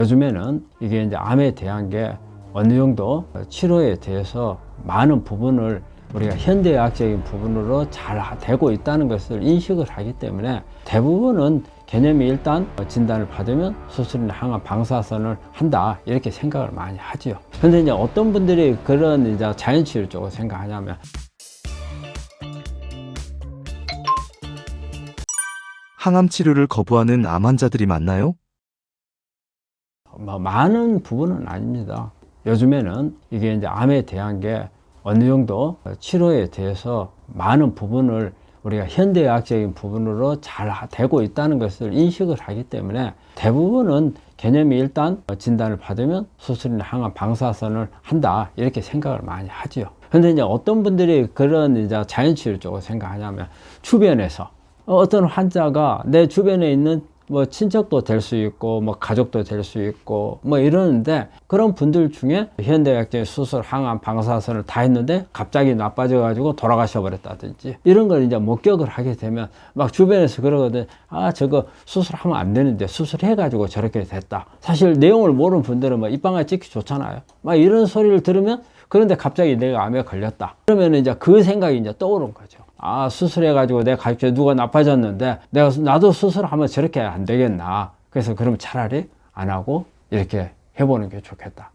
요즘에는 이게 이제 암에 대한 게 어느 정도 치료에 대해서 많은 부분을 우리가 현대의학적인 부분으로 잘 되고 있다는 것을 인식을 하기 때문에 대부분은 개념이 일단 진단을 받으면 수술이나 항암 방사선을 한다 이렇게 생각을 많이 하지요. 근데 이제 어떤 분들이 그런 이제 자연치료 쪽을 생각하냐면 항암 치료를 거부하는 암 환자들이 많나요? 많은 부분은 아닙니다. 요즘에는 이게 이제 암에 대한 게 어느 정도 치료에 대해서 많은 부분을 우리가 현대의학적인 부분으로 잘 되고 있다는 것을 인식을 하기 때문에 대부분은 개념이 일단 진단을 받으면 수술이나 항암 방사선을 한다 이렇게 생각을 많이 하지요. 근데 이제 어떤 분들이 그런 이제 자연치료 쪽을 생각하냐면 주변에서 어떤 환자가 내 주변에 있는 뭐 친척도 될 수 있고 뭐 가족도 될 수 있고 뭐 이러는데 그런 분들 중에 현대의학적인 수술, 항암, 방사선을 다 했는데 갑자기 나빠져 가지고 돌아가셔 버렸다든지 이런 걸 이제 목격을 하게 되면 막 주변에서 그러거든. 아 저거 수술하면 안 되는데 수술해 가지고 저렇게 됐다. 사실 내용을 모르는 분들은 뭐 입방아 찍기 좋잖아요. 막 이런 소리를 들으면 그런데 갑자기 내가 암에 걸렸다. 그러면 이제 그 생각이 이제 떠오른 거죠. 아, 수술해가지고 내가 가족에 누가 나빠졌는데 나도 수술하면 저렇게 안 되겠나. 그래서 그럼 차라리 안 하고 이렇게 해보는 게 좋겠다.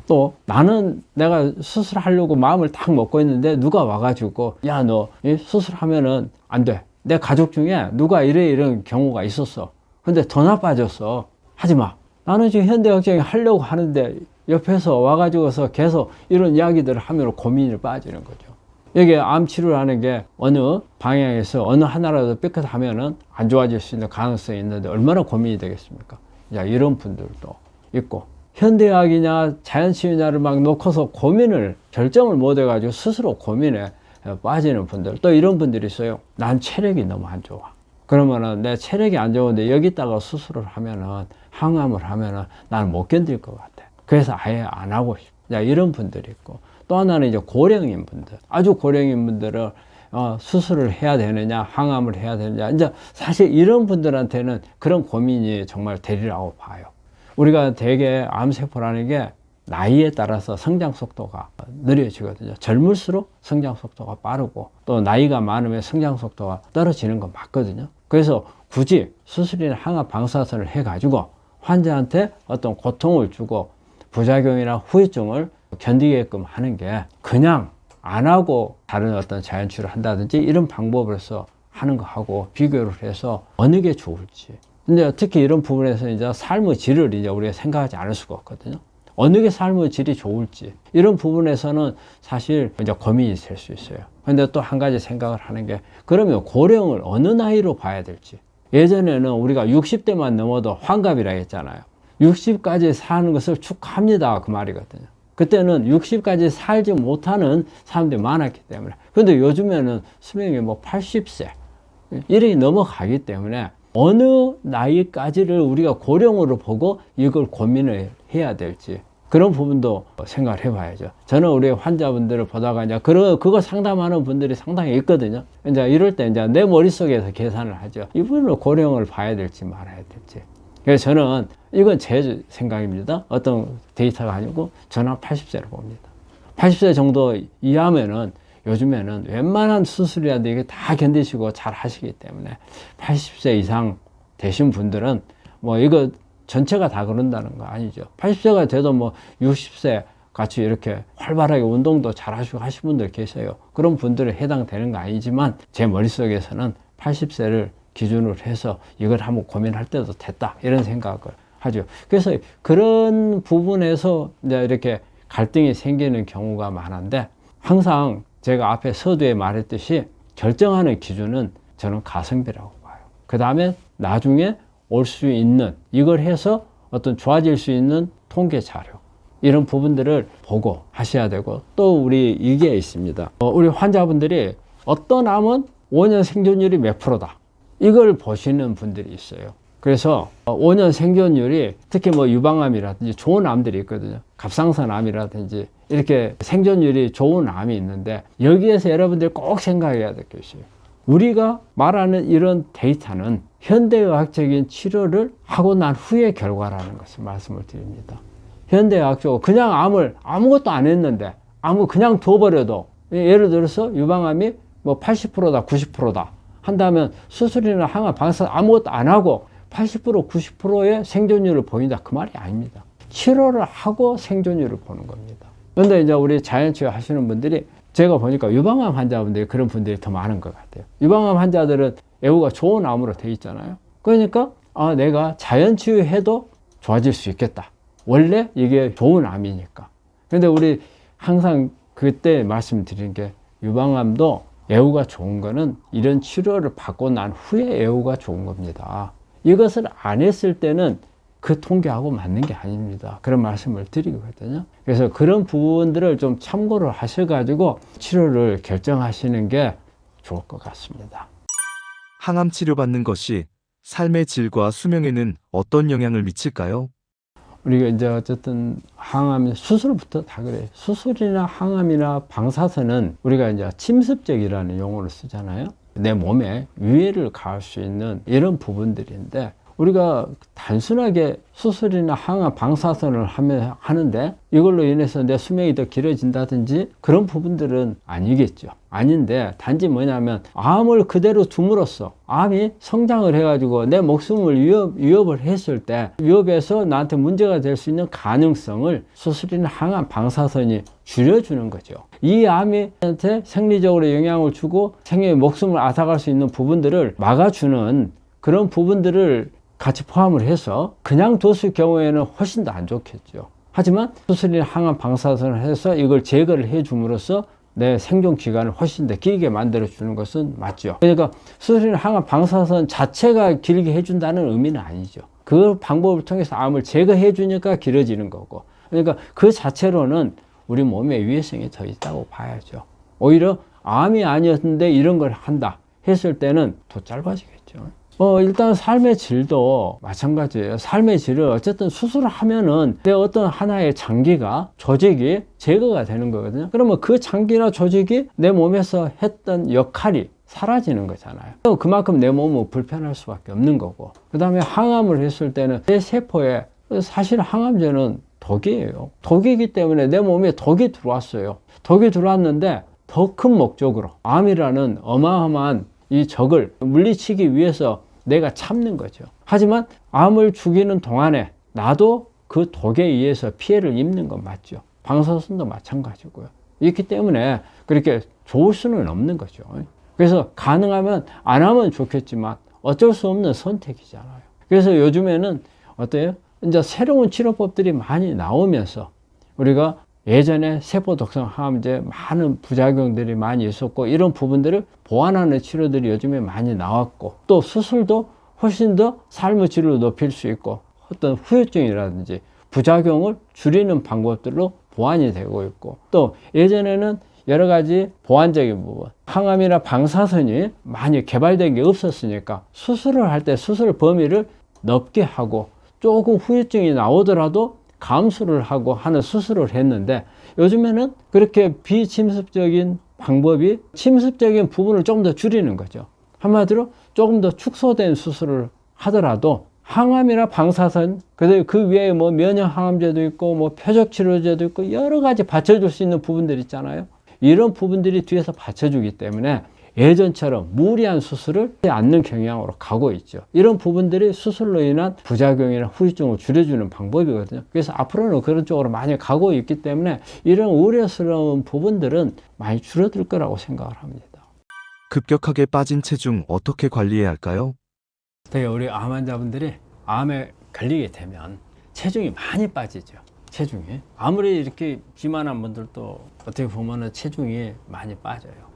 또 나는 내가 수술하려고 마음을 딱 먹고 있는데 누가 와가지고 야, 너 수술하면은 안 돼. 내 가족 중에 누가 이런 경우가 있었어. 근데 더 나빠졌어. 하지 마. 나는 지금 현대의학적인 하려고 하는데 옆에서 와가지고서 계속 이런 이야기들을 하면 고민이 빠지는 거죠. 여기 암 치료를 하는 게 어느 방향에서 어느 하나라도 삐끗하면은 안 좋아질 수 있는 가능성이 있는데 얼마나 고민이 되겠습니까? 야, 이런 분들도 있고 현대의학이냐 자연치유냐를 막 놓고서 결정을 못 해가지고 스스로 고민에 빠지는 분들 또 이런 분들이 있어요. 난 체력이 너무 안 좋아. 그러면은 내 체력이 안 좋은데 여기다가 수술을 하면은 항암을 하면은 나는 못 견딜 것 같아. 그래서 아예 안 하고 싶어. 야, 이런 분들이 있고 또 하나는 이제 고령인 분들, 아주 고령인 분들은 수술을 해야 되느냐, 항암을 해야 되느냐. 이제 사실 이런 분들한테는 그런 고민이 정말 되리라고 봐요. 우리가 대개 암세포라는 게 나이에 따라서 성장 속도가 느려지거든요. 젊을수록 성장 속도가 빠르고 또 나이가 많으면 성장 속도가 떨어지는 건 맞거든요. 그래서 굳이 수술이나 항암 방사선을 해가지고 환자한테 어떤 고통을 주고 부작용이나 후유증을 견디게끔 하는 게 그냥 안 하고 다른 어떤 자연치료를 한다든지 이런 방법으로서 하는 거하고 비교를 해서 어느 게 좋을지. 근데 특히 이런 부분에서 이제 삶의 질을 이제 우리가 생각하지 않을 수가 없거든요. 어느 게 삶의 질이 좋을지. 이런 부분에서는 사실 이제 고민이 될 수 있어요. 근데 또 한 가지 생각을 하는 게 그러면 고령을 어느 나이로 봐야 될지. 예전에는 우리가 60대만 넘어도 환갑이라 했잖아요. 60까지 사는 것을 축하합니다. 그 말이거든요. 그때는 60까지 살지 못하는 사람들이 많았기 때문에. 근데 요즘에는 수명이 뭐 80세 이렇게 넘어가기 때문에 어느 나이까지를 우리가 고령으로 보고 이걸 고민을 해야 될지 그런 부분도 생각을 해봐야죠. 저는 우리 환자분들을 보다가 이제 그거 상담하는 분들이 상당히 있거든요. 이제 이럴 때 이제 내 머릿속에서 계산을 하죠. 이분을 고령을 봐야 될지 말아야 될지. 그래서 저는 이건 제 생각입니다. 어떤 데이터가 아니고 저는 80세로 봅니다. 80세 정도 이하면은 요즘에는 웬만한 수술이라도 이게 다 견디시고 잘 하시기 때문에 80세 이상 되신 분들은 뭐 이거 전체가 다 그런다는 거 아니죠. 80세가 돼도 뭐 60세 같이 이렇게 활발하게 운동도 잘 하시고 하신 분들 계세요. 그런 분들에 해당되는 거 아니지만 제 머릿속에서는 80세를 기준으로 해서 이걸 한번 고민할 때도 됐다 이런 생각을 하죠. 그래서 그런 부분에서 이제 이렇게 갈등이 생기는 경우가 많은데 항상 제가 앞에 서두에 말했듯이 결정하는 기준은 저는 가성비라고 봐요. 그 다음에 나중에 올 수 있는 이걸 해서 어떤 좋아질 수 있는 통계 자료 이런 부분들을 보고 하셔야 되고 또 우리 이게 있습니다. 우리 환자분들이 어떤 암은 5년 생존율이 몇 프로다 이걸 보시는 분들이 있어요. 그래서 5년 생존율이 특히 뭐 유방암이라든지 좋은 암들이 있거든요. 갑상선 암이라든지 이렇게 생존율이 좋은 암이 있는데 여기에서 여러분들이 꼭 생각해야 될 게 있어요. 우리가 말하는 이런 데이터는 현대의학적인 치료를 하고 난 후의 결과라는 것을 말씀을 드립니다. 현대의학적으로 그냥 암을 아무것도 안 했는데 그냥 둬버려도, 예를 들어서 유방암이 뭐 80%다 90%다 한다면 수술이나 항암 방사 아무것도 안 하고 80% 90%의 생존율을 보인다, 그 말이 아닙니다. 치료를 하고 생존율을 보는 겁니다. 그런데 이제 우리 자연치유 하시는 분들이 제가 보니까 유방암 환자분들이 그런 분들이 더 많은 것 같아요. 유방암 환자들은 애우가 좋은 암으로 돼 있잖아요. 그러니까 내가 자연치유해도 좋아질 수 있겠다. 원래 이게 좋은 암이니까. 근데 우리 항상 그때 말씀드린 게 유방암도 애우가 좋은 거는 이런 치료를 받고 난 후에 애우가 좋은 겁니다. 이것을 안 했을 때는 그 통계하고 맞는 게 아닙니다. 그런 말씀을 드리거든요. 그래서 그런 부분들을 좀 참고를 하셔가지고 치료를 결정하시는 게 좋을 것 같습니다. 항암 치료받는 것이 삶의 질과 수명에는 어떤 영향을 미칠까요? 우리가 이제 어쨌든 항암 수술부터 다 그래요. 수술이나 항암이나 방사선은 우리가 이제 침습적이라는 용어를 쓰잖아요. 내 몸에 위해를 가할 수 있는 이런 부분들인데, 우리가 단순하게 수술이나 항암 방사선을 하는데 이걸로 인해서 내 수명이 더 길어진다든지 그런 부분들은 아니겠죠. 아닌데, 단지 뭐냐면 암을 그대로 둠으로써 암이 성장을 해가지고 내 목숨을 위협을 했을 때 위협해서 나한테 문제가 될 수 있는 가능성을 수술이나 항암 방사선이 줄여주는 거죠. 이 암이 나한테 생리적으로 영향을 주고 생명의 목숨을 앗아갈 수 있는 부분들을 막아주는 그런 부분들을 같이 포함을 해서 그냥 뒀을 경우에는 훨씬 더 안 좋겠죠. 하지만 수술이나 항암 방사선을 해서 이걸 제거를 해줌으로써 내 생존 기간을 훨씬 더 길게 만들어 주는 것은 맞죠. 그러니까 수술이나 항암 방사선 자체가 길게 해준다는 의미는 아니죠. 그 방법을 통해서 암을 제거해 주니까 길어지는 거고, 그러니까 그 자체로는 우리 몸에 위해성이 더 있다고 봐야죠. 오히려 암이 아니었는데 이런 걸 한다 했을 때는 더 짧아지겠죠. 일단 삶의 질도 마찬가지예요. 삶의 질을 어쨌든 수술을 하면은 내 어떤 하나의 장기가, 조직이 제거가 되는 거거든요. 그러면 그 장기나 조직이 내 몸에서 했던 역할이 사라지는 거잖아요. 그만큼 내 몸은 불편할 수밖에 없는 거고, 그 다음에 항암을 했을 때는 내 세포에, 사실 항암제는 독이에요. 독이기 때문에 내 몸에 독이 들어왔어요. 독이 들어왔는데 더 큰 목적으로 암이라는 어마어마한 이 적을 물리치기 위해서 내가 참는 거죠. 하지만 암을 죽이는 동안에 나도 그 독에 의해서 피해를 입는 건 맞죠. 방사선도 마찬가지고요. 있기 때문에 그렇게 좋을 수는 없는 거죠. 그래서 가능하면 안 하면 좋겠지만 어쩔 수 없는 선택이잖아요. 그래서 요즘에는 어때요? 이제 새로운 치료법들이 많이 나오면서 우리가 예전에 세포독성 항암제 많은 부작용들이 많이 있었고, 이런 부분들을 보완하는 치료들이 요즘에 많이 나왔고, 또 수술도 훨씬 더 삶의 질을 높일 수 있고, 어떤 후유증이라든지 부작용을 줄이는 방법들로 보완이 되고 있고, 또 예전에는 여러 가지 보완적인 부분, 항암이나 방사선이 많이 개발된 게 없었으니까 수술을 할 때 수술 범위를 넓게 하고 조금 후유증이 나오더라도 감수를 하고 하는 수술을 했는데, 요즘에는 그렇게 비침습적인 방법이 침습적인 부분을 조금 더 줄이는 거죠. 한마디로 조금 더 축소된 수술을 하더라도 항암이나 방사선, 그 외에 뭐 면역 항암제도 있고 뭐 표적 치료제도 있고 여러 가지 받쳐줄 수 있는 부분들 있잖아요. 이런 부분들이 뒤에서 받쳐주기 때문에 예전처럼 무리한 수술을 하지 않는 경향으로 가고 있죠. 이런 부분들이 수술로 인한 부작용이나 후유증을 줄여주는 방법이거든요. 그래서 앞으로는 그런 쪽으로 많이 가고 있기 때문에 이런 우려스러운 부분들은 많이 줄어들 거라고 생각을 합니다. 급격하게 빠진 체중 어떻게 관리해야 할까요? 되게 우리 암 환자분들이 암에 걸리게 되면 체중이 많이 빠지죠. 체중이. 아무리 이렇게 비만한 분들도 어떻게 보면은 체중이 많이 빠져요.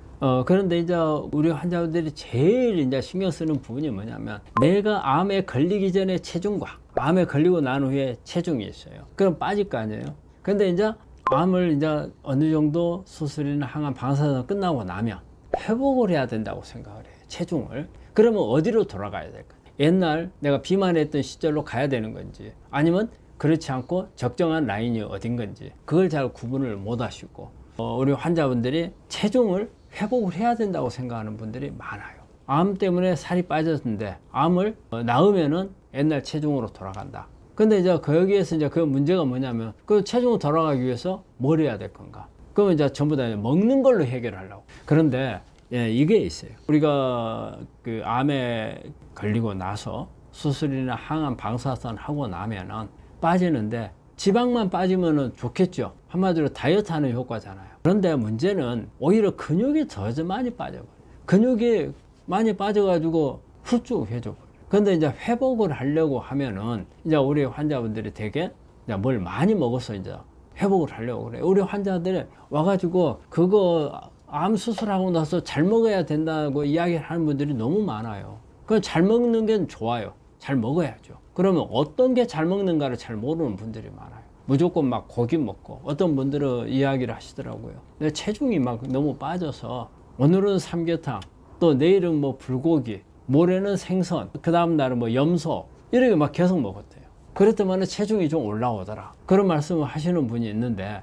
그런데 이제 우리 환자분들이 제일 이제 신경 쓰는 부분이 뭐냐면, 내가 암에 걸리기 전에 체중과 암에 걸리고 난 후에 체중이 있어요. 그럼 빠질 거 아니에요. 근데 이제 암을 이제 어느 정도 수술이나 항암 방사선 끝나고 나면 회복을 해야 된다고 생각을 해요. 체중을. 그러면 어디로 돌아가야 될까? 옛날 내가 비만했던 시절로 가야 되는 건지, 아니면 그렇지 않고 적정한 라인이 어딘 건지, 그걸 잘 구분을 못 하시고, 우리 환자분들이 체중을 회복을 해야 된다고 생각하는 분들이 많아요. 암 때문에 살이 빠졌는데 암을 낳으면은 옛날 체중으로 돌아간다. 근데 이제 거기에서 이제 그 문제가 뭐냐면 그 체중으로 돌아가기 위해서 뭘 해야 될 건가? 그러면 이제 전부 다 먹는 걸로 해결하려고. 그런데 예, 이게 있어요. 우리가 그 암에 걸리고 나서 수술이나 항암 방사선 하고 나면은 빠지는데 지방만 빠지면은 좋겠죠. 한마디로 다이어트 하는 효과잖아요. 그런데 문제는 오히려 근육이 더 많이 빠져버려요. 근육이 많이 빠져가지고 훌쭉해져. 근데 이제 회복을 하려고 하면은 이제 우리 환자분들이 되게 이제 뭘 많이 먹어서 이제 회복을 하려고 그래요. 우리 환자들이 와가지고 그거 암 수술하고 나서 잘 먹어야 된다고 이야기하는 분들이 너무 많아요. 그건 잘 먹는 게 좋아요. 잘 먹어야죠. 그러면 어떤 게 잘 먹는가를 잘 모르는 분들이 많아요. 무조건 막 고기 먹고 어떤 분들은 이야기를 하시더라고요. 내 체중이 막 너무 빠져서 오늘은 삼계탕, 또 내일은 뭐 불고기, 모레는 생선, 그 다음 날은 뭐 염소 이렇게 막 계속 먹었대요. 그랬더니 체중이 좀 올라오더라. 그런 말씀을 하시는 분이 있는데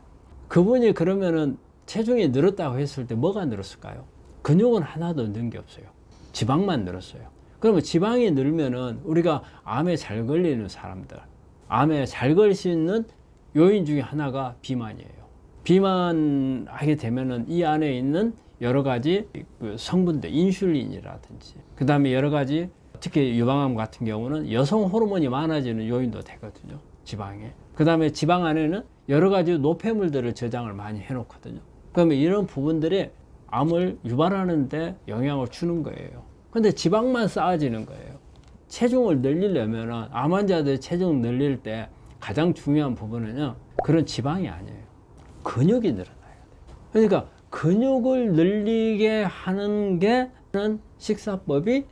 그분이 그러면은 체중이 늘었다고 했을 때 뭐가 늘었을까요? 근육은 하나도 는 게 없어요. 지방만 늘었어요. 그러면 지방이 늘면은 우리가 암에 잘 걸리는 사람들, 암에 잘 걸릴 수 있는 요인 중에 하나가 비만이에요. 비만하게 되면은 이 안에 있는 여러 가지 그 성분들, 인슐린이라든지, 그 다음에 여러 가지, 특히 유방암 같은 경우는 여성 호르몬이 많아지는 요인도 되거든요. 지방에. 그 다음에 지방 안에는 여러 가지 노폐물들을 저장을 많이 해놓거든요. 그러면 이런 부분들이 암을 유발하는데 영향을 주는 거예요. 근데 지방만 쌓아지는 거예요. 체중을 늘리려면 암 환자들 체중 늘릴 때 가장 중요한 부분은요, 그런 지방이 아니에요. 근육이 늘어나야 돼요. 그러니까 근육을 늘리게 하는 게 식사법이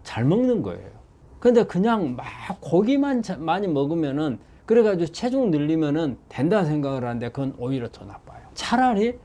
잘 먹는 거예요. 근데 그냥 막 고기만 많이 먹으면은 그래가지고 체중 늘리면은 된다 생각을 하는데 그건 오히려 더 나빠요. 차라리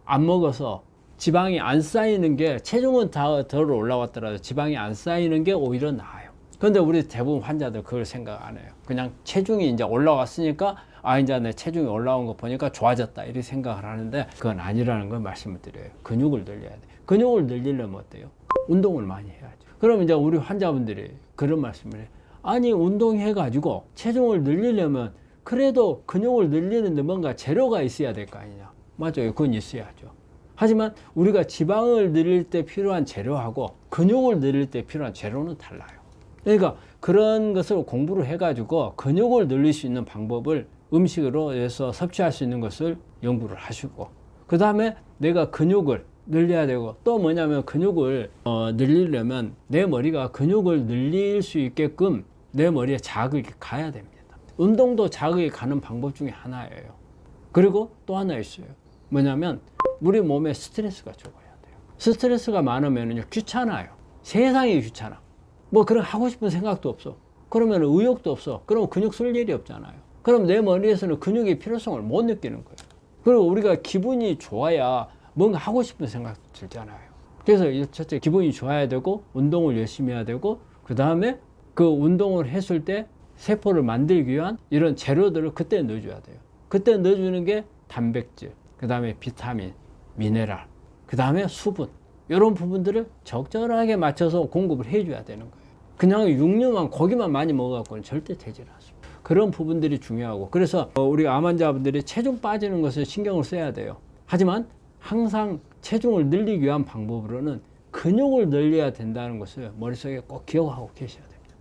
안 먹어서 지방이 안 쌓이는 게, 체중은 다 덜 올라왔더라도 지방이 안 쌓이는 게 오히려 나아요. 근데 우리 대부분 환자들 그걸 생각 안 해요. 그냥 체중이 이제 올라왔으니까 이제 내 체중이 올라온 거 보니까 좋아졌다 이렇게 생각을 하는데 그건 아니라는 걸 말씀을 드려요. 근육을 늘려야 돼. 근육을 늘리려면 어때요? 운동을 많이 해야죠. 그럼 이제 우리 환자분들이 그런 말씀을 해요. 아니, 운동해가지고 체중을 늘리려면 그래도 근육을 늘리는데 뭔가 재료가 있어야 될 거 아니냐. 맞아요. 그건 있어야죠. 하지만 우리가 지방을 늘릴 때 필요한 재료하고 근육을 늘릴 때 필요한 재료는 달라요. 그러니까 그런 것을 공부를 해가지고 근육을 늘릴 수 있는 방법을 음식으로 해서 섭취할 수 있는 것을 연구를 하시고, 그 다음에 내가 근육을 늘려야 되고, 또 뭐냐면 근육을 늘리려면 내 머리가 근육을 늘릴 수 있게끔 내 머리에 자극이 가야 됩니다. 운동도 자극이 가는 방법 중에 하나예요. 그리고 또 하나 있어요. 뭐냐면 우리 몸에 스트레스가 적어야 돼요. 스트레스가 많으면 귀찮아요. 세상이 귀찮아. 뭐 그런 하고 싶은 생각도 없어. 그러면 의욕도 없어. 그럼 근육 쓸 일이 없잖아요. 그럼 내 머리에서는 근육의 필요성을 못 느끼는 거예요. 그리고 우리가 기분이 좋아야 뭔가 하고 싶은 생각도 들잖아요. 그래서 첫째 기분이 좋아야 되고, 운동을 열심히 해야 되고, 그 다음에 그 운동을 했을 때 세포를 만들기 위한 이런 재료들을 그때 넣어줘야 돼요. 그때 넣어주는 게 단백질, 그 다음에 비타민, 미네랄, 그 다음에 수분, 이런 부분들을 적절하게 맞춰서 공급을 해줘야 되는 거예요. 그냥 육류만, 고기만 많이 먹어갖고는 절대 되질 않습니다. 그런 부분들이 중요하고, 그래서 우리 암 환자분들이 체중 빠지는 것을 신경을 써야 돼요. 하지만 항상 체중을 늘리기 위한 방법으로는 근육을 늘려야 된다는 것을 머릿속에 꼭 기억하고 계셔야 됩니다.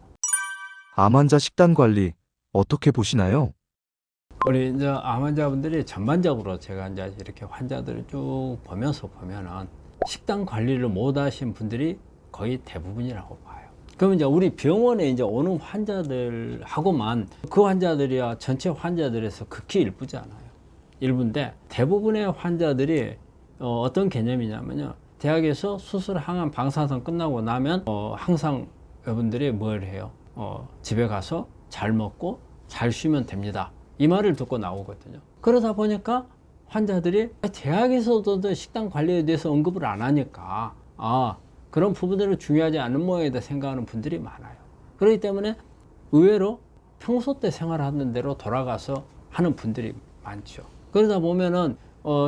암 환자 식단 관리 어떻게 보시나요? 우리 이제 암 환자분들이 전반적으로 제가 이제 이렇게 환자들을 쭉 보면서 보면은 식단 관리를 못 하신 분들이 거의 대부분이라고 봐요. 그러면 이제 우리 병원에 이제 오는 환자들하고만, 그 환자들이야 전체 환자들에서 극히 일부잖아요. 일부인데 대부분의 환자들이 어떤 개념이냐면요. 대학에서 수술, 항암, 방사선 끝나고 나면 항상 여러분들이 뭘 해요? 집에 가서 잘 먹고 잘 쉬면 됩니다. 이 말을 듣고 나오거든요. 그러다 보니까 환자들이 대학에서도 식단 관리에 대해서 언급을 안 하니까 그런 부분들은 중요하지 않은 모양이다 생각하는 분들이 많아요. 그렇기 때문에 의외로 평소 때 생활하는 대로 돌아가서 하는 분들이 많죠. 그러다 보면은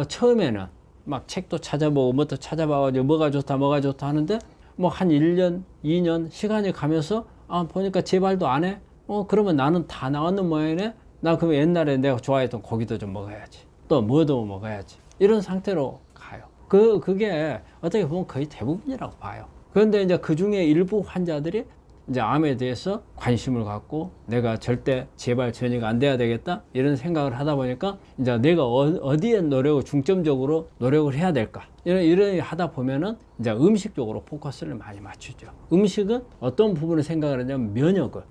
처음에는 막 책도 찾아보고 뭐도 찾아봐가지고 뭐가 좋다 하는데 뭐 한 1년, 2년 시간이 가면서 보니까 재발도 안 해? 그러면 나는 다 나왔는 모양이네? 나 그럼 옛날에 내가 좋아했던 고기도 좀 먹어야지. 또 뭐도 먹어야지. 이런 상태로 가요. 그게 어떻게 보면 거의 대부분이라고 봐요. 그런데 이제 그 중에 일부 환자들이 이제 암에 대해서 관심을 갖고 내가 절대 재발 전이가 안 돼야 되겠다 이런 생각을 하다 보니까 이제 내가 어디에 중점적으로 노력을 해야 될까 이런 하다 보면은 이제 음식 쪽으로 포커스를 많이 맞추죠. 음식은 어떤 부분을 생각을 하냐면 면역을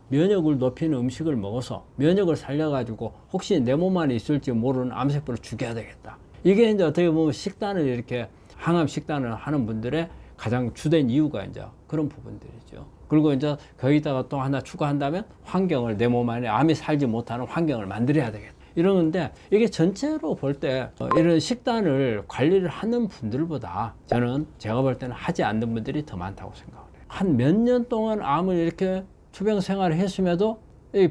면역을 높이는 음식을 먹어서 면역을 살려가지고 혹시 내 몸 안에 있을지 모르는 암세포를 죽여야 되겠다. 이게 이제 어떻게 보면 식단을 이렇게 항암 식단을 하는 분들의 가장 주된 이유가 이제 그런 부분들이죠. 그리고 이제 거기다가 또 하나 추가한다면 환경을 내 몸 안에 암이 살지 못하는 환경을 만들어야 되겠다. 이러는데 이게 전체로 볼 때 이런 식단을 관리를 하는 분들보다 저는 제가 볼 때는 하지 않는 분들이 더 많다고 생각을 해요. 한 몇 년 동안 암을 이렇게 투병 생활을 했음에도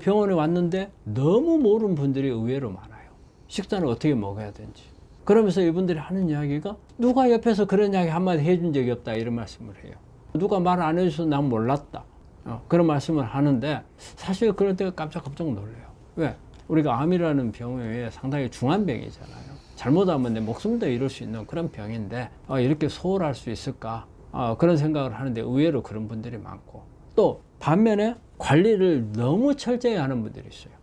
병원에 왔는데 너무 모르는 분들이 의외로 많아요. 식단을 어떻게 먹어야 되는지. 그러면서 이분들이 하는 이야기가 누가 옆에서 그런 이야기 한마디 해준 적이 없다 이런 말씀을 해요. 누가 말 안 해줘서 난 몰랐다. 그런 말씀을 하는데 사실 그럴 때가 깜짝깜짝 놀래요. 왜? 우리가 암이라는 병이 상당히 중한 병이잖아요. 잘못하면 내 목숨도 잃을 수 있는 그런 병인데 이렇게 소홀할 수 있을까? 그런 생각을 하는데 의외로 그런 분들이 많고 또 반면에 관리를 너무 철저히 하는 분들이 있어요.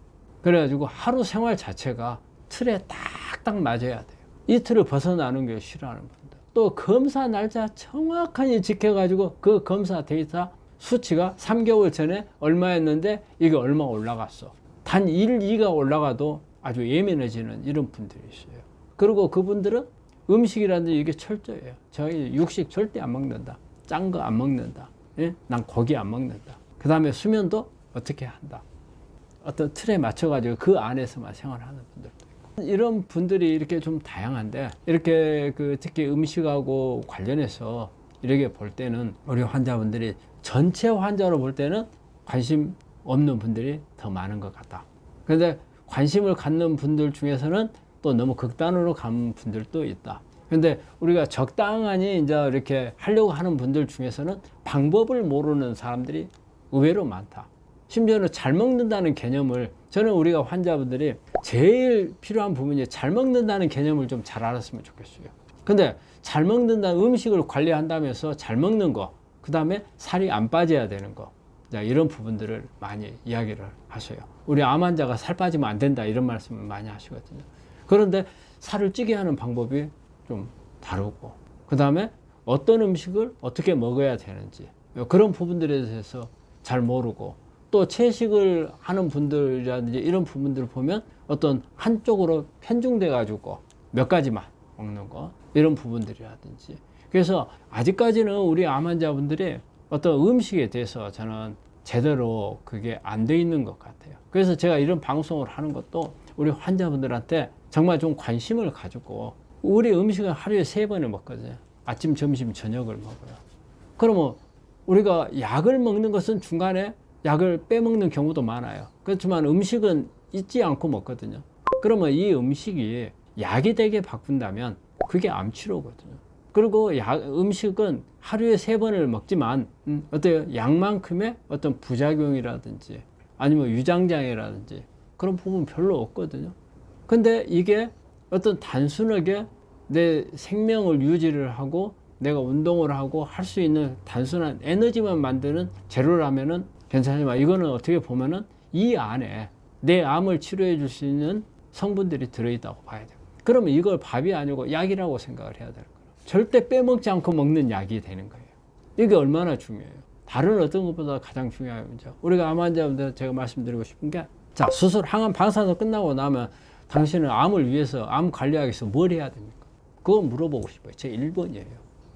그래가지고 하루 생활 자체가 틀에 딱딱 맞아야 돼요. 이 틀을 벗어나는 게 싫어하는 분들. 또 검사 날짜 정확하게 지켜가지고 그 검사 데이터 수치가 3개월 전에 얼마였는데 이게 얼마 올라갔어. 단 1, 2가 올라가도 아주 예민해지는 이런 분들이 있어요. 그리고 그분들은 음식이라든지 이게 철저해요. 저희 육식 절대 안 먹는다. 짠 거 안 먹는다. 예? 난 고기 안 먹는다. 그 다음에 수면도 어떻게 한다. 어떤 틀에 맞춰가지고 그 안에서만 생활하는 분들도 있고. 이런 분들이 이렇게 좀 다양한데 이렇게 특히 음식하고 관련해서 이렇게 볼 때는 우리 환자분들이 전체 환자로 볼 때는 관심 없는 분들이 더 많은 것 같다. 그런데 관심을 갖는 분들 중에서는 또 너무 극단으로 간 분들도 있다. 그런데 우리가 적당하니 이제 이렇게 하려고 하는 분들 중에서는 방법을 모르는 사람들이 의외로 많다. 심지어는 잘 먹는다는 개념을 저는 우리가 환자분들이 제일 필요한 부분이 잘 먹는다는 개념을 좀 잘 알았으면 좋겠어요. 근데 잘 먹는다는 음식을 관리한다면서 잘 먹는 거, 그 다음에 살이 안 빠져야 되는 거, 이런 부분들을 많이 이야기를 하셔요. 우리 암 환자가 살 빠지면 안 된다 이런 말씀을 많이 하시거든요. 그런데 살을 찌게 하는 방법이 좀 다르고 그 다음에 어떤 음식을 어떻게 먹어야 되는지 그런 부분들에 대해서 잘 모르고 또 채식을 하는 분들이라든지 이런 부분들을 보면 어떤 한쪽으로 편중돼 가지고 몇 가지만 먹는 거 이런 부분들이라든지 그래서 아직까지는 우리 암 환자분들이 어떤 음식에 대해서 저는 제대로 그게 안 돼 있는 것 같아요. 그래서 제가 이런 방송을 하는 것도 우리 환자분들한테 정말 좀 관심을 가지고 우리 음식은 하루에 3번을 먹거든요. 아침, 점심, 저녁을 먹어요. 그러면 우리가 약을 먹는 것은 중간에 약을 빼먹는 경우도 많아요. 그렇지만 음식은 잊지 않고 먹거든요. 그러면 이 음식이 약이 되게 바꾼다면 그게 암치료거든요. 그리고 음식은 하루에 3번을 먹지만 어때요? 약만큼의 어떤 부작용이라든지 아니면 유장장애라든지 그런 부분 별로 없거든요. 근데 이게 어떤 단순하게 내 생명을 유지를 하고 내가 운동을 하고 할 수 있는 단순한 에너지만 만드는 재료라면은 괜찮지만 이거는 어떻게 보면은 이 안에 내 암을 치료해 줄 수 있는 성분들이 들어있다고 봐야 돼요. 그러면 이걸 밥이 아니고 약이라고 생각을 해야 될 거예요. 절대 빼먹지 않고 먹는 약이 되는 거예요. 이게 얼마나 중요해요. 다른 어떤 것보다 가장 중요한 문제. 우리가 암 환자분들 제가 말씀드리고 싶은 게 자, 수술, 항암 방사선 끝나고 나면 당신은 암을 위해서, 암 관리하기 위해서 뭘 해야 됩니까? 그거 물어보고 싶어요. 제 1번이에요.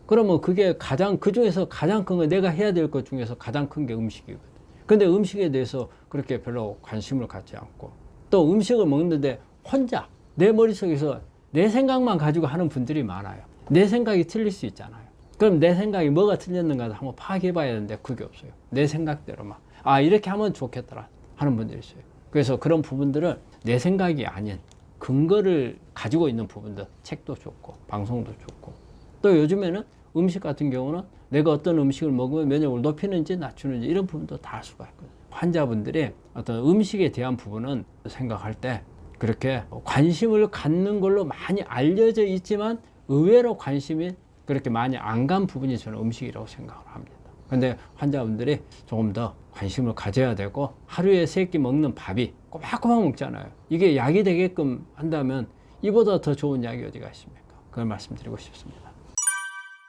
그러면 그게 그 중에서 가장 큰 거, 내가 해야 될 것 중에서 가장 큰 게 음식이거든요. 근데 음식에 대해서 그렇게 별로 관심을 갖지 않고 또 음식을 먹는데 혼자 내 머릿속에서 내 생각만 가지고 하는 분들이 많아요. 내 생각이 틀릴 수 있잖아요. 그럼 내 생각이 뭐가 틀렸는가 한번 파악해 봐야 되는데 그게 없어요. 내 생각대로만. 이렇게 하면 좋겠더라 하는 분들이 있어요. 그래서 그런 부분들을 내 생각이 아닌 근거를 가지고 있는 부분들 책도 좋고 방송도 좋고 또 요즘에는 음식 같은 경우는 내가 어떤 음식을 먹으면 면역을 높이는지 낮추는지 이런 부분도 다 알 수가 있거든요. 환자분들이 어떤 음식에 대한 부분은 생각할 때 그렇게 관심을 갖는 걸로 많이 알려져 있지만 의외로 관심이 그렇게 많이 안 간 부분이 저는 음식이라고 생각을 합니다. 근데 환자분들이 조금 더 관심을 가져야 되고 하루에 3끼 먹는 밥이 꼬박꼬박 먹잖아요. 이게 약이 되게끔 한다면 이보다 더 좋은 약이 어디가 있습니까? 그걸 말씀드리고 싶습니다.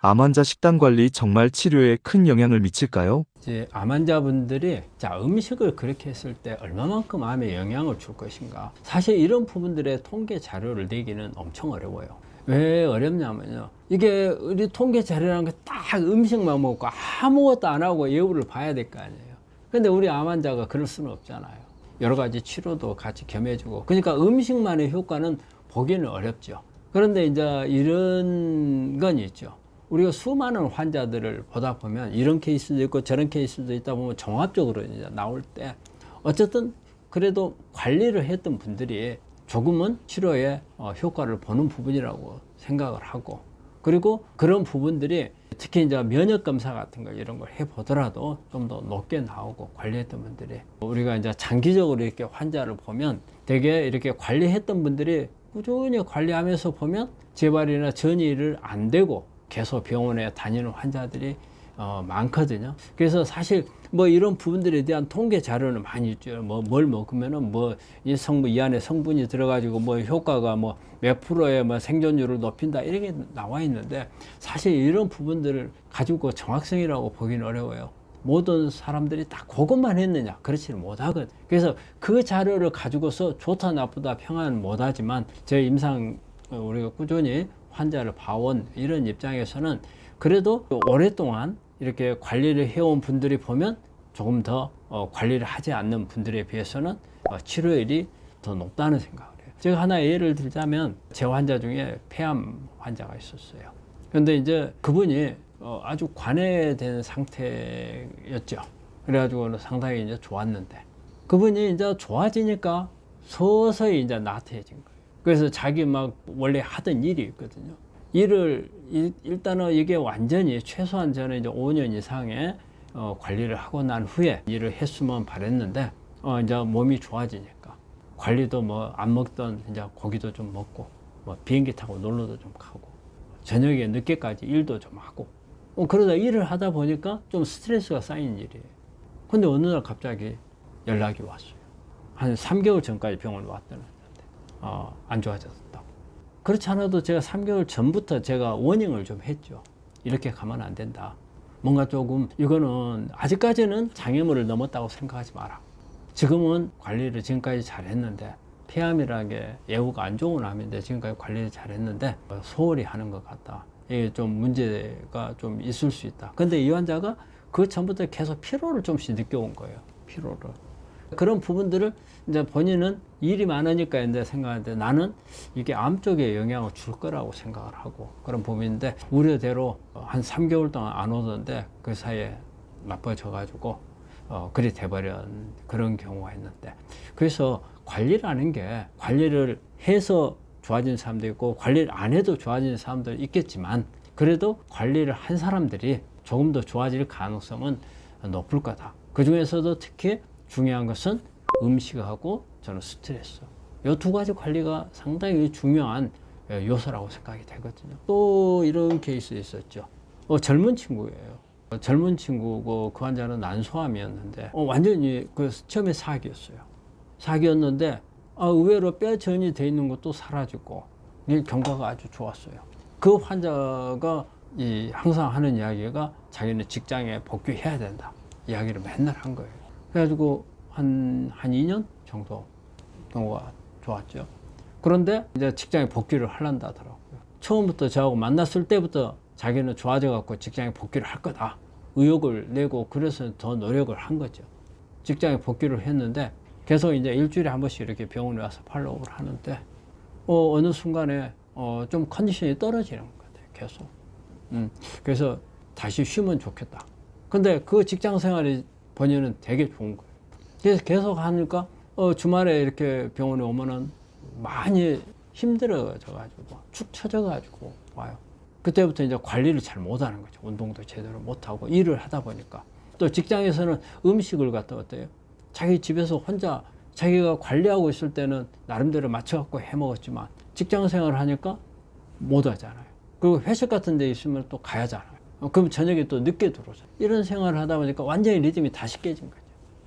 암 환자 식단 관리 정말 치료에 큰 영향을 미칠까요? 이제 암 환자분들이 자 음식을 그렇게 했을 때 얼마만큼 암에 영향을 줄 것인가, 사실 이런 부분들의 통계 자료를 내기는 엄청 어려워요. 왜 어렵냐면요, 이게 우리 통계 자료라는 게 딱 음식만 먹고 아무것도 안 하고 예후를 봐야 될 거 아니에요. 근데 우리 암 환자가 그럴 수는 없잖아요. 여러 가지 치료도 같이 겸해주고, 그러니까 음식만의 효과는 보기는 어렵죠. 그런데 이제 이런 건 있죠. 우리가 수많은 환자들을 보다 보면 이런 케이스도 있고 저런 케이스도 있다 보면 종합적으로 이제 나올 때 어쨌든 그래도 관리를 했던 분들이 조금은 치료에 효과를 보는 부분이라고 생각을 하고, 그리고 그런 부분들이 특히 이제 면역 검사 같은 거 이런 걸 해보더라도 좀 더 높게 나오고, 관리했던 분들이 우리가 이제 장기적으로 이렇게 환자를 보면 되게 이렇게 관리했던 분들이 꾸준히 관리하면서 보면 재발이나 전이를 안 되고 계속 병원에 다니는 환자들이 많거든요. 그래서 사실 뭐 이런 부분들에 대한 통계 자료는 많이 있죠. 뭐 뭘 먹으면은 뭐 이 성분, 이 안에 성분이 들어가지고 뭐 효과가 뭐 몇 프로의 뭐 생존율을 높인다 이렇게 나와 있는데, 사실 이런 부분들을 가지고 정확성이라고 보기는 어려워요. 모든 사람들이 다 그것만 했느냐, 그렇지는 못하거든. 그래서 그 자료를 가지고서 좋다 나쁘다 평가는 못하지만, 제 임상 우리가 꾸준히 환자를 봐온 이런 입장에서는 그래도 오랫동안 이렇게 관리를 해온 분들이 보면 조금 더 관리를 하지 않는 분들에 비해서는 치료율이 더 높다는 생각을 해요. 제가 하나 예를 들자면, 제 환자 중에 폐암 환자가 있었어요. 근데 이제 그분이 아주 관해된 상태였죠. 그래가지고 상당히 이제 좋았는데, 그분이 이제 좋아지니까 서서히 이제 나태해진 거예요. 그래서 자기 막 원래 하던 일이 있거든요. 일을 일단은 이게 완전히 최소한 저는 이제 5년 이상의 관리를 하고 난 후에 일을 했으면 바랬는데, 이제 몸이 좋아지니까 관리도 뭐 안 먹던 이제 고기도 좀 먹고, 뭐 비행기 타고 놀러도 좀 가고, 저녁에 늦게까지 일도 좀 하고, 그러다 일을 하다 보니까 좀 스트레스가 쌓인 일이에요. 근데 어느 날 갑자기 연락이 왔어요. 한 3개월 전까지 병원에 왔다는데 안 좋아졌다고. 그렇지 않아도 제가 3개월 전부터 제가 워닝을 좀 했죠. 이렇게 가면 안 된다. 뭔가 조금 이거는 아직까지는 장애물을 넘었다고 생각하지 마라. 지금은 관리를 지금까지 잘했는데, 폐암이라는 게 예후가 안 좋은 암인데 지금까지 관리를 잘했는데 소홀히 하는 것 같다. 이게 좀 문제가 좀 있을 수 있다. 근데 이 환자가 그 전부터 계속 피로를 좀씩 느껴온 거예요. 피로를. 그런 부분들을 이제 본인은 일이 많으니까 이제 생각하는데, 나는 이게 암 쪽에 영향을 줄 거라고 생각을 하고 그런 부분인데, 우려대로 한 3개월 동안 안 오던데 그 사이에 나빠져가지고 그리 돼버린 그런 경우가 있는데, 그래서 관리라는 게 관리를 해서 좋아지는 사람도 있고 관리를 안 해도 좋아지는 사람도 있겠지만, 그래도 관리를 한 사람들이 조금 더 좋아질 가능성은 높을 거다. 그 중에서도 특히 중요한 것은 음식하고 저는 스트레스, 이 두 가지 관리가 상당히 중요한 요소라고 생각이 되거든요. 또 이런 케이스 있었죠. 젊은 친구예요. 젊은 친구고 그 환자는 난소암이었는데 완전히 그 처음에 사기였어요. 사기였는데 의외로 뼈전이 돼 있는 것도 사라지고 경과가 아주 좋았어요. 그 환자가 항상 하는 이야기가 자기는 직장에 복귀해야 된다 이야기를 맨날 한 거예요. 그래가지고 한 2년 정도 경과가 좋았죠. 그런데 이제 직장에 복귀를 하려고 하더라고요. 처음부터 저하고 만났을 때부터 자기는 좋아져 갖고 직장에 복귀를 할 거다 의욕을 내고, 그래서 더 노력을 한 거죠. 직장에 복귀를 했는데 계속 이제 일주일에 한 번씩 이렇게 병원에 와서 팔로우를 하는데 어느 순간에 좀 컨디션이 떨어지는 것 같아요. 계속. 그래서 다시 쉬면 좋겠다. 근데 그 직장 생활이 본인은 되게 좋은 거예요. 그래서 계속 하니까 주말에 이렇게 병원에 오면은 많이 힘들어져가지고 축 처져가지고 와요. 그때부터 이제 관리를 잘 못하는 거죠. 운동도 제대로 못하고 일을 하다 보니까. 또 직장에서는 음식을 갖다 어때요? 자기 집에서 혼자 자기가 관리하고 있을 때는 나름대로 맞춰갖고 해 먹었지만 직장 생활을 하니까 못 하잖아요. 그리고 회식 같은 데 있으면 또 가야 하잖아요. 그럼 저녁에 또 늦게 들어오잖아요. 이런 생활을 하다 보니까 완전히 리듬이 다시 깨진 거죠.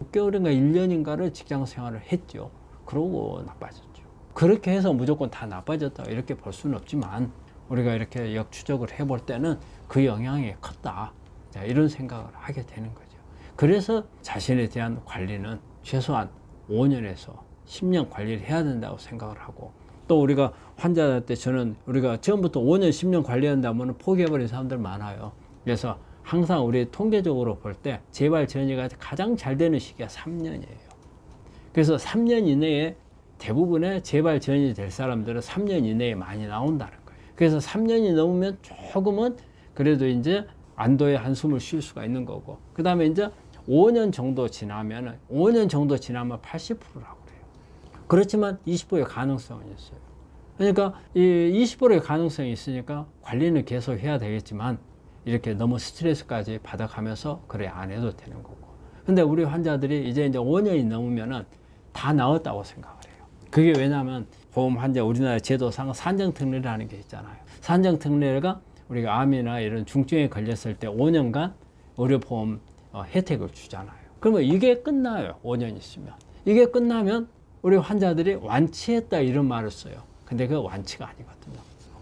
6개월인가 1년인가를 직장 생활을 했죠. 그러고 나빠졌죠. 그렇게 해서 무조건 다 나빠졌다 이렇게 볼 수는 없지만 우리가 이렇게 역추적을 해볼 때는 그 영향이 컸다. 자, 이런 생각을 하게 되는 거죠. 그래서 자신에 대한 관리는 최소한 5년에서 10년 관리를 해야 된다고 생각을 하고, 또 우리가 환자 때 저는 우리가 처음부터 5년, 10년 관리한다면 포기해버린 사람들 많아요. 그래서 항상 우리 통계적으로 볼 때 재발 전이가 가장 잘 되는 시기가 3년이에요. 그래서 3년 이내에 대부분의 재발 전이 될 사람들은 3년 이내에 많이 나온다는 거예요. 그래서 3년이 넘으면 조금은 그래도 이제 안도의 한숨을 쉴 수가 있는 거고, 그 다음에 이제 5년 정도 지나면 80%라고 그래요. 그렇지만 20%의 가능성은 있어요. 그러니까 이 20%의 가능성이 있으니까 관리는 계속 해야 되겠지만 이렇게 너무 스트레스까지 받아가면서 그래 안 해도 되는 거고. 근데 우리 환자들이 이제 5년이 넘으면은 다 나았다고 생각을 해요. 그게 왜냐하면 보험 환자 우리나라 제도상 산정특례라는 게 있잖아요. 산정특례가 우리가 암이나 이런 중증에 걸렸을 때 5년간 의료보험 혜택을 주잖아요. 그러면 이게 끝나요. 5년 있으면. 이게 끝나면 우리 환자들이 완치했다 이런 말을 써요. 근데 그게 완치가 아니거든요.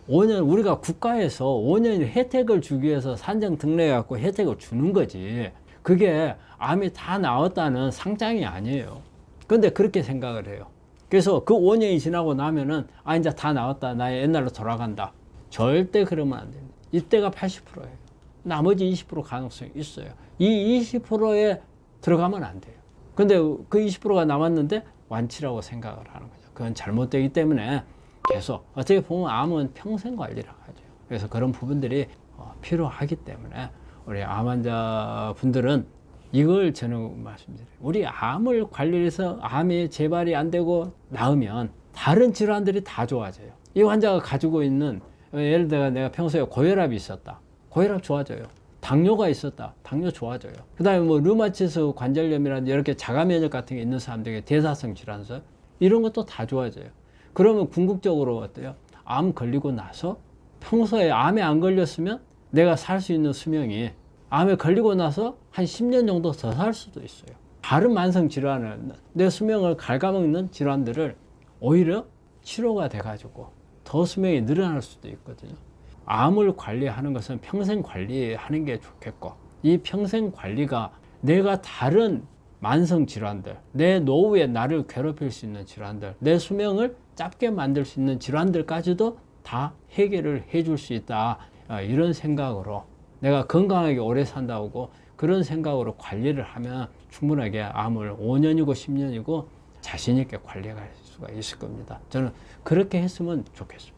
5년, 우리가 국가에서 5년 혜택을 주기 위해서 산정특례 갖고 혜택을 주는 거지. 그게 암이 다 나았다는 상장이 아니에요. 근데 그렇게 생각을 해요. 그래서 그 5년이 지나고 나면은 이제 다 나았다. 나 옛날로 돌아간다. 절대 그러면 안 됩니다. 이때가 80%예요. 나머지 20% 가능성이 있어요. 이 20%에 들어가면 안 돼요. 근데 그 20%가 남았는데 완치라고 생각을 하는 거죠. 그건 잘못되기 때문에 계속 어떻게 보면 암은 평생 관리라고 하죠. 그래서 그런 부분들이 필요하기 때문에 우리 암 환자분들은 이걸 저는 말씀드려요. 우리 암을 관리해서 암이 재발이 안 되고 나으면 다른 질환들이 다 좋아져요. 이 환자가 가지고 있는, 예를 들어 내가 평소에 고혈압이 있었다. 고혈압 좋아져요. 당뇨가 있었다. 당뇨 좋아져요. 그 다음에 뭐 류마티스 관절염이라든지 이렇게 자가면역 같은 게 있는 사람들에게 대사성 질환서 이런 것도 다 좋아져요. 그러면 궁극적으로 어때요? 암 걸리고 나서 평소에 암에 안 걸렸으면 내가 살 수 있는 수명이 암에 걸리고 나서 한 10년 정도 더 살 수도 있어요. 다른 만성 질환을, 내 수명을 갉아먹는 질환들을 오히려 치료가 돼가지고 더 수명이 늘어날 수도 있거든요. 암을 관리하는 것은 평생 관리하는 게 좋겠고, 이 평생 관리가 내가 다른 만성 질환들, 내 노후에 나를 괴롭힐 수 있는 질환들, 내 수명을 짧게 만들 수 있는 질환들까지도 다 해결을 해줄 수 있다. 이런 생각으로 내가 건강하게 오래 산다고 그런 생각으로 관리를 하면 충분하게 암을 5년이고 10년이고 자신 있게 관리할 수가 있을 겁니다. 저는 그렇게 했으면 좋겠습니다.